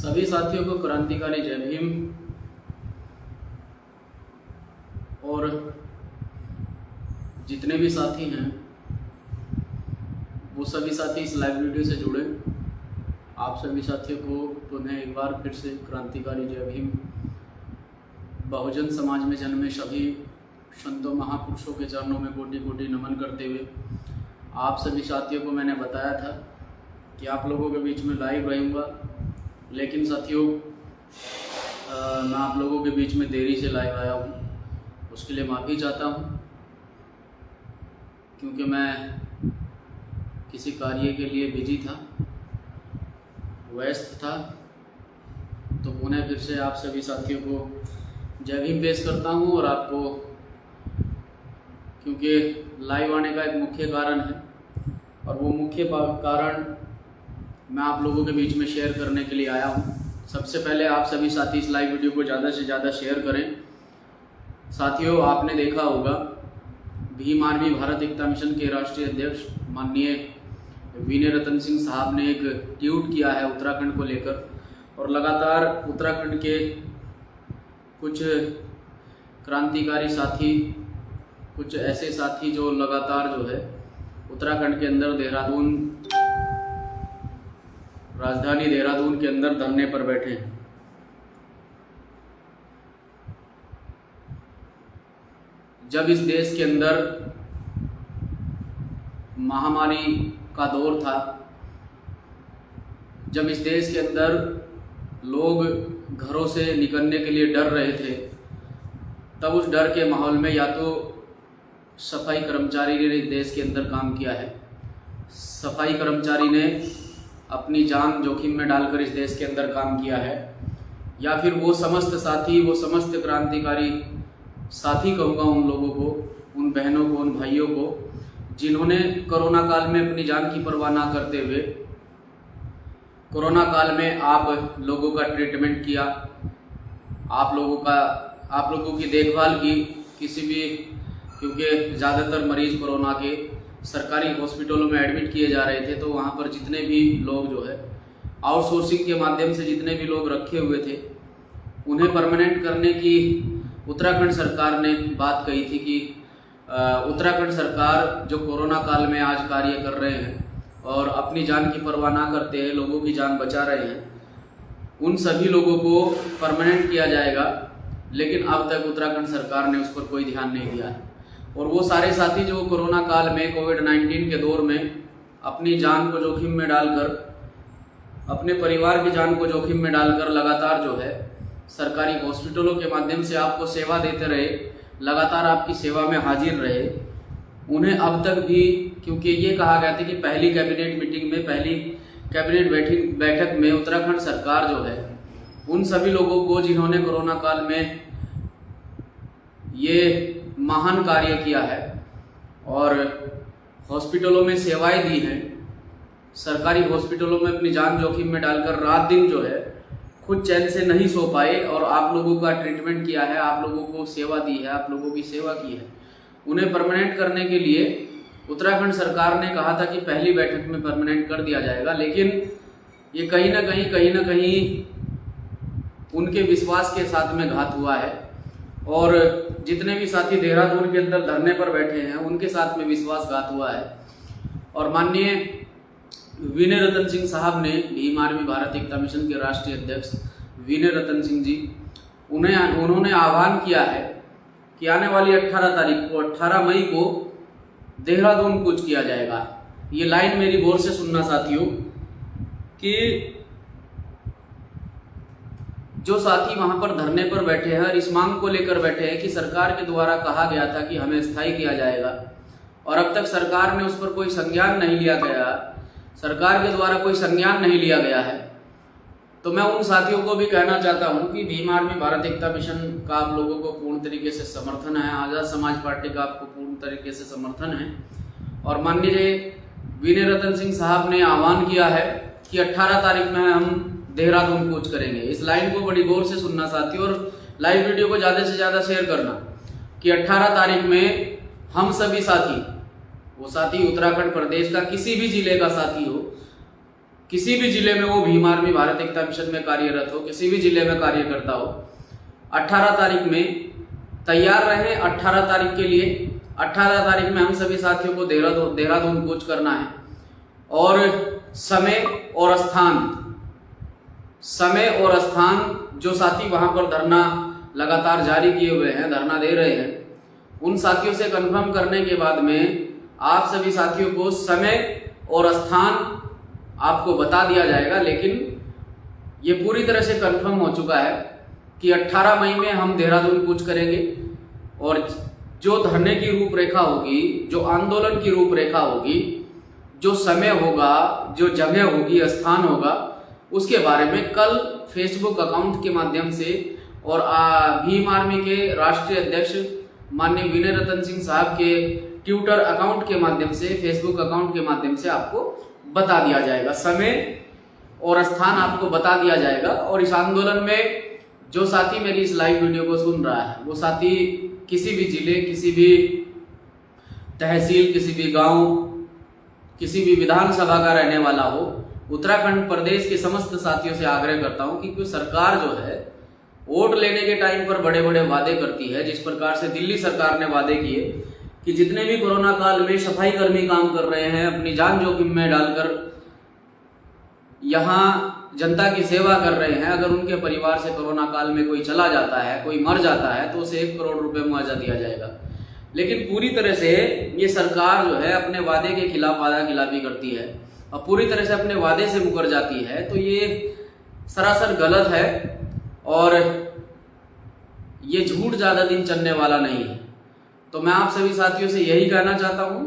सभी साथियों को क्रांतिकारी जय भीम। और जितने भी साथी हैं वो सभी साथी इस लाइव वीडियो से जुड़े। आप सभी साथियों को पुनः एक बार फिर से क्रांतिकारी जय भीम। बहुजन समाज में जन्मे सभी संतों महापुरुषों के चरणों में कोटि कोटि नमन करते हुए आप सभी साथियों को मैंने बताया था कि आप लोगों के बीच में लाइव रहूँगा, लेकिन साथियों मैं आप लोगों के बीच में देरी से लाइव आया हूँ। उसके लिए माफ़ी चाहता हूँ, क्योंकि मैं किसी कार्य के लिए बिजी था, व्यस्त था। तो पुनः फिर से आप सभी साथियों को जय भीम पेश करता हूँ। और आपको क्योंकि लाइव आने का एक मुख्य कारण है, और वो मुख्य कारण मैं आप लोगों के बीच में शेयर करने के लिए आया हूँ। सबसे पहले आप सभी साथी इस लाइव वीडियो को ज़्यादा से ज़्यादा शेयर करें। साथियों, आपने देखा होगा भीम आर्मी भारत एकता मिशन के राष्ट्रीय अध्यक्ष माननीय विनय रतन सिंह साहब ने एक ट्वीट किया है उत्तराखंड को लेकर, और लगातार उत्तराखंड के कुछ क्रांतिकारी साथी, कुछ ऐसे साथी जो लगातार जो है उत्तराखंड के अंदर देहरादून, राजधानी देहरादून के अंदर धरने पर बैठे हैं। जब इस देश के अंदर महामारी का दौर था, जब इस देश के अंदर लोग घरों से निकलने के लिए डर रहे थे, तब उस डर के माहौल में या तो सफाई कर्मचारी ने इस देश के अंदर काम किया है। सफाई कर्मचारी ने अपनी जान जोखिम में डालकर इस देश के अंदर काम किया है, या फिर वो समस्त साथी, वो समस्त क्रांतिकारी साथी कहूँगा उन लोगों को, उन बहनों को, उन भाइयों को, जिन्होंने कोरोना काल में अपनी जान की परवाह ना करते हुए कोरोना काल में आप लोगों का ट्रीटमेंट किया, आप लोगों की देखभाल की। किसी भी, क्योंकि ज़्यादातर मरीज कोरोना के सरकारी हॉस्पिटलों में एडमिट किए जा रहे थे, तो वहाँ पर जितने भी लोग जो है आउटसोर्सिंग के माध्यम से जितने भी लोग रखे हुए थे, उन्हें परमानेंट करने की उत्तराखंड सरकार ने बात कही थी कि उत्तराखंड सरकार जो कोरोना काल में आज कार्य कर रहे हैं और अपनी जान की परवाह ना करते हैं, लोगों की जान बचा रहे हैं, उन सभी लोगों को परमानेंट किया जाएगा। लेकिन अब तक उत्तराखंड सरकार ने उस पर कोई ध्यान नहीं दिया है। और वो सारे साथी जो कोरोना काल में कोविड-19 के दौर में अपनी जान को जोखिम में डालकर, अपने परिवार की जान को जोखिम में डालकर लगातार जो है सरकारी हॉस्पिटलों के माध्यम से आपको सेवा देते रहे, लगातार आपकी सेवा में हाजिर रहे, उन्हें अब तक भी, क्योंकि ये कहा गया था कि पहली कैबिनेट मीटिंग में, पहली कैबिनेट बैठक में उत्तराखंड सरकार जो है उन सभी लोगों को जिन्होंने कोरोना काल में ये महान कार्य किया है और हॉस्पिटलों में सेवाएं दी हैं, सरकारी हॉस्पिटलों में अपनी जान जोखिम में डालकर रात दिन जो है खुद चैन से नहीं सो पाए और आप लोगों का ट्रीटमेंट किया है, आप लोगों को सेवा दी है, आप लोगों की सेवा की है, उन्हें परमानेंट करने के लिए उत्तराखंड सरकार ने कहा था कि पहली बैठक में परमानेंट कर दिया जाएगा। लेकिन ये कहीं ना कहीं उनके विश्वास के साथ में घात हुआ है, और जितने भी साथी देहरादून के अंदर धरने पर बैठे हैं उनके साथ में विश्वासघात हुआ है। और माननीय विनय रतन सिंह साहब ने, भीम आर्मी भारत एकता मिशन के राष्ट्रीय अध्यक्ष विनय रतन सिंह जी, उन्होंने आह्वान किया है कि आने वाली 18 तारीख को, 18 मई को देहरादून कूच किया जाएगा। ये लाइन मेरी गौर से सुनना साथियों, कि जो साथी वहां पर धरने पर बैठे हैं और इस मांग को लेकर बैठे हैं कि सरकार के द्वारा कहा गया था कि हमें स्थायी किया जाएगा, और अब तक सरकार ने उस पर कोई संज्ञान नहीं लिया गया, सरकार के द्वारा कोई संज्ञान नहीं लिया गया है, तो मैं उन साथियों को भी कहना चाहता हूं कि भीम आर्मी भारत एकता मिशन का आप लोगों को पूर्ण तरीके से समर्थन है, आज़ाद समाज पार्टी का आपको पूर्ण तरीके से समर्थन है। और माननीय विनय रतन सिंह साहब ने आह्वान किया है कि 18 तारीख में हम देहरादून कूच करेंगे। इस लाइन को बड़ी गौर से सुनना साथियों, और लाइव वीडियो को ज़्यादा से ज़्यादा शेयर करना कि 18 तारीख में हम सभी साथी, वो साथी उत्तराखंड प्रदेश का किसी भी जिले का साथी हो, किसी भी जिले में वो भीम आर्मी भारत एकता मिशन में कार्यरत हो, किसी भी जिले में कार्य करता हो, 18 तारीख में तैयार रहे। 18 तारीख के लिए 18 तारीख में हम सभी साथियों को देहरादून कूच करना है। और समय और स्थान जो साथी वहां पर धरना लगातार जारी किए हुए हैं, धरना दे रहे हैं, उन साथियों से कंफर्म करने के बाद में आप सभी साथियों को समय और स्थान आपको बता दिया जाएगा। लेकिन ये पूरी तरह से कंफर्म हो चुका है कि 18 मई में हम देहरादून कूच करेंगे। और जो धरने की रूपरेखा होगी, जो आंदोलन की रूपरेखा होगी, जो समय होगा, जो जगह होगी, स्थान होगा, उसके बारे में कल फेसबुक अकाउंट के माध्यम से और भीम आर्मी के राष्ट्रीय अध्यक्ष माननीय विनय रतन सिंह साहब के ट्विटर अकाउंट के माध्यम से, फेसबुक अकाउंट के माध्यम से आपको बता दिया जाएगा। समय और स्थान आपको बता दिया जाएगा। और इस आंदोलन में जो साथी मेरी इस लाइव वीडियो को सुन रहा है, वो साथी किसी भी जिले, किसी भी तहसील, किसी भी गांव, किसी भी विधानसभा का रहने वाला हो, उत्तराखंड प्रदेश के समस्त साथियों से आग्रह करता हूं कि सरकार जो है वोट लेने के टाइम पर बड़े बड़े वादे करती है। जिस प्रकार से दिल्ली सरकार ने वादे किए कि जितने भी कोरोना काल में सफाई कर्मी काम कर रहे हैं, अपनी जान जोखिम में डालकर यहाँ जनता की सेवा कर रहे हैं, अगर उनके परिवार से कोरोना काल में कोई चला जाता है, कोई मर जाता है, तो उसे 1 करोड़ रुपए मुआवजा दिया जाएगा। लेकिन पूरी तरह से ये सरकार जो है अपने वादे के खिलाफ वादाखिलाफी करती है और पूरी तरह से अपने वादे से मुकर जाती है, तो ये सरासर गलत है और ये झूठ ज्यादा दिन चलने वाला नहीं है। तो मैं आप सभी साथियों से यही कहना चाहता हूं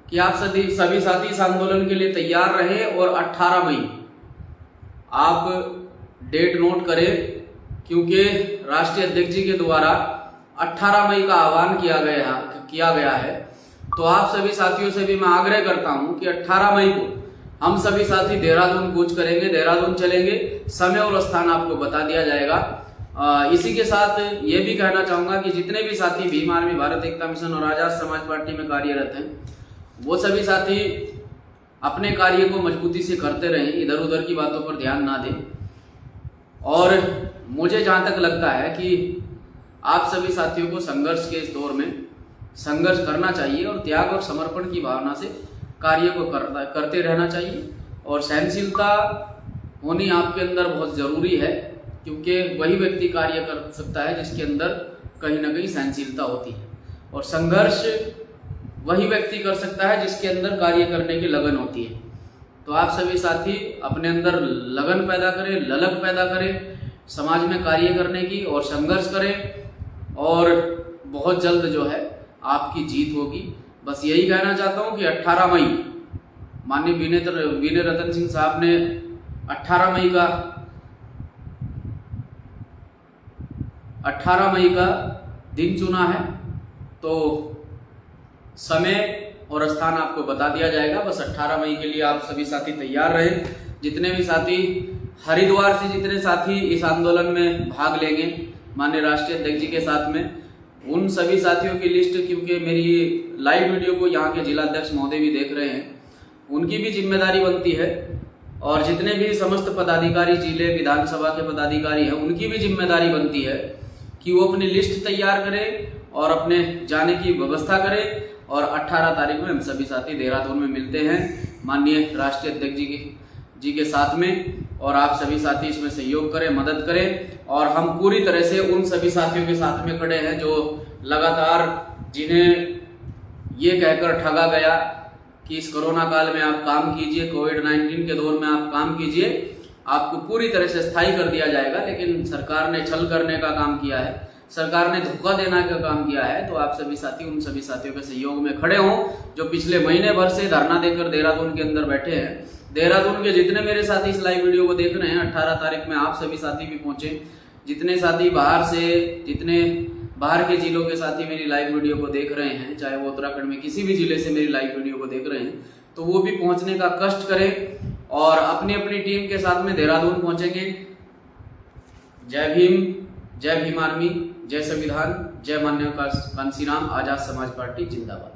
कि आप सभी साथी इस आंदोलन के लिए तैयार रहें। और 18 मई आप डेट नोट करें, क्योंकि राष्ट्रीय अध्यक्ष जी के द्वारा 18 मई का आह्वान किया गया है। तो आप सभी साथियों से भी मैं आग्रह करता हूं कि 18 मई को हम सभी साथी देहरादून कूच करेंगे, देहरादून चलेंगे। समय और स्थान आपको बता दिया जाएगा। इसी के साथ ये भी कहना चाहूंगा कि जितने भी साथी भीम आर्मी भारत एकता मिशन और आजाद समाज पार्टी में कार्यरत हैं, वो सभी साथी अपने कार्य को मजबूती से करते रहें, इधर उधर की बातों पर ध्यान ना दें। और मुझे जहां तक लगता है कि आप सभी साथियों को संघर्ष के इस दौर में संघर्ष करना चाहिए और त्याग और समर्पण की भावना से कार्य को करते रहना चाहिए। और सहनशीलता होनी आपके अंदर बहुत जरूरी है, क्योंकि वही व्यक्ति कार्य कर सकता है जिसके अंदर कहीं ना कहीं सहनशीलता होती है। और संघर्ष वही व्यक्ति कर सकता है जिसके अंदर कार्य करने की लगन होती है। तो आप सभी साथी अपने अंदर लगन पैदा करें, ललक पैदा करें समाज में कार्य करने की, और संघर्ष करें और बहुत जल्द जो है आपकी जीत होगी। बस यही कहना चाहता हूं कि 18 मई माननीय विनय रतन सिंह साहब ने 18 मई का दिन चुना है। तो समय और स्थान आपको बता दिया जाएगा। बस 18 मई के लिए आप सभी साथी तैयार रहें। जितने भी साथी हरिद्वार से जितने साथी इस आंदोलन में भाग लेंगे माननीय राष्ट्रीय अध्यक्ष जी के साथ में, उन सभी साथियों की लिस्ट, क्योंकि मेरी लाइव वीडियो को यहाँ के जिला अध्यक्ष महोदय भी देख रहे हैं, उनकी भी जिम्मेदारी बनती है। और जितने भी समस्त पदाधिकारी, जिले विधानसभा के पदाधिकारी हैं, उनकी भी जिम्मेदारी बनती है कि वो अपनी लिस्ट तैयार करें और अपने जाने की व्यवस्था करें। और 18 तारीख में हम सभी साथी देहरादून में मिलते हैं माननीय राष्ट्रीय अध्यक्ष जी के साथ में। और आप सभी साथी इसमें सहयोग करें, मदद करें। और हम पूरी तरह से उन सभी साथियों के साथ में खड़े हैं जो लगातार, जिन्हें ये कहकर ठगा गया कि इस कोरोना काल में आप काम कीजिए, कोविड-19 के दौर में आप काम कीजिए, आपको पूरी तरह से स्थायी कर दिया जाएगा। लेकिन सरकार ने छल करने का काम किया है, सरकार ने धोखा देने का काम किया है। तो आप सभी साथी उन सभी साथियों के सहयोग में खड़े हों जो पिछले महीने भर से धरना देकर देहरादून के अंदर बैठे हैं। देहरादून के जितने मेरे साथी इस लाइव वीडियो को देख रहे हैं, 18 तारीख में आप सभी साथी भी पहुंचे। जितने साथी जितने बाहर के जिलों के साथी मेरी लाइव वीडियो को देख रहे हैं, चाहे वो उत्तराखंड में किसी भी जिले से मेरी लाइव वीडियो को देख रहे हैं, तो वो भी पहुंचने का कष्ट करें और अपनी अपनी टीम के साथ में देहरादून पहुंचेंगे। जय भीम, जय भीम आर्मी, जय संविधान, जय माननीय कांसीराम, आजाद समाज पार्टी जिंदाबाद।